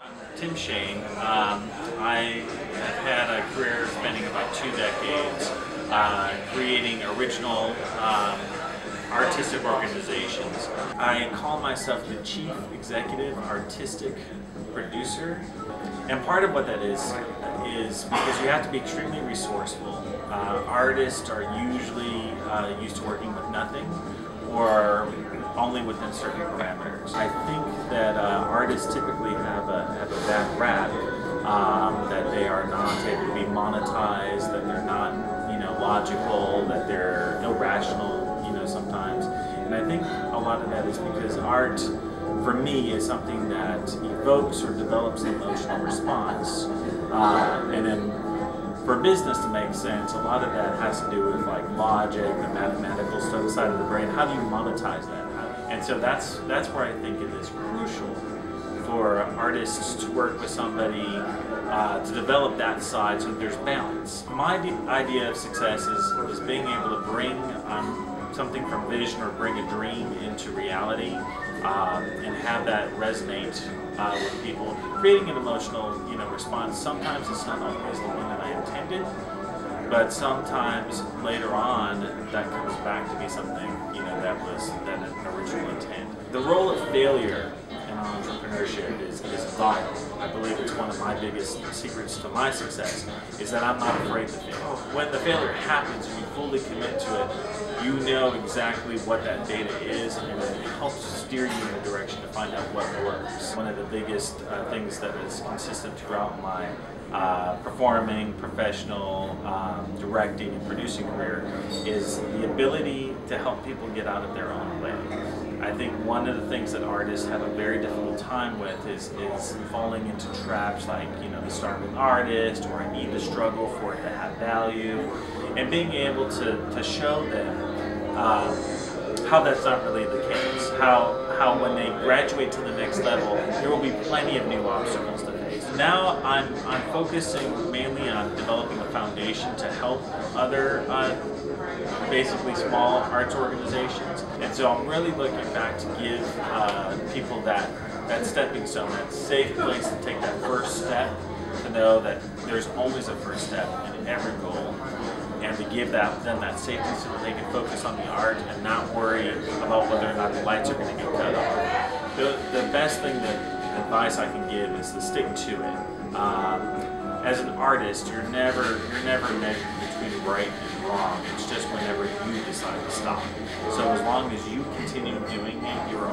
I'm Tim Shane. I have had a career spanning about 2 decades creating original artistic organizations. I call myself the Chief Executive Artistic Producer, and part of what that is because you have to be extremely resourceful. Artists are usually used to working with nothing or only within certain parameters. I think that artists typically have a bad rap, that they are not able to be monetized, that they're not, logical, that they're irrational, sometimes. And I think a lot of that is because art, for me, is something that evokes or develops an emotional response, and then for business to make sense, a lot of that has to do with like logic, the mathematical stuff side of the brain. How do you monetize that? And so that's where I think it is crucial for artists to work with somebody to develop that side so that there's balance. My idea of success is being able to bring something from vision or bring a dream into reality and have that resonate with people, creating an emotional response. Sometimes it's not always the one that I intended, but sometimes later on that comes back to be something that was an original intent. The role of failure in entrepreneurship is vital. I believe it's one of my biggest secrets to my success is that I'm not afraid to fail. When the failure happens and you fully commit to it, you know exactly what that data is, and it helps steer you in a direction to find out what works. One of the biggest things that is consistent throughout my performing, professional, directing, and producing career is the ability to help people get out of their own way. I think one of the things that artists have a very difficult time with is falling into traps like, the starving artist, or I need to struggle for it to have value, and being able to show them how that's not really the case, how when they graduate to the next level, there will be plenty of new obstacles to face. Now I'm focusing mainly on developing a foundation to help other basically small arts organizations, and so I'm really looking back to give people that stepping stone, that safe place to take that first step, to know that there's always a first step in every goal, and to give them that safety so that they can focus on the art and not worry about whether or not the lights are going to get cut off. The best thing advice I can give is to stick to it. As an artist, you're never measured between right and wrong. It's just whenever you decide to stop. So as long as you continue doing it, you're